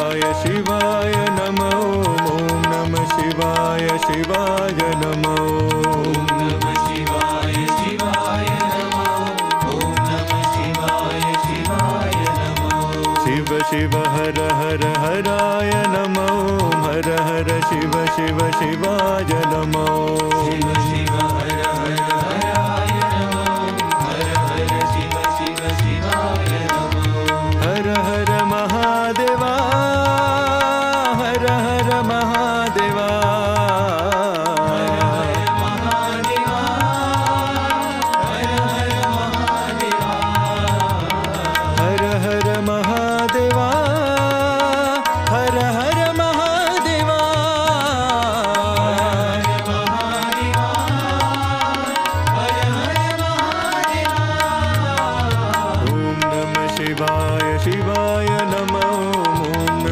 शिवाय नमो ॐ नमः शिवाय शिवाय नमो नमः शिवाय शिवाय नमो ॐ नमः शिवाय शिवाय नमो शिव शिव हर हर हराय नमो हर हर शिव शिव शिवाय नमो शिव शिव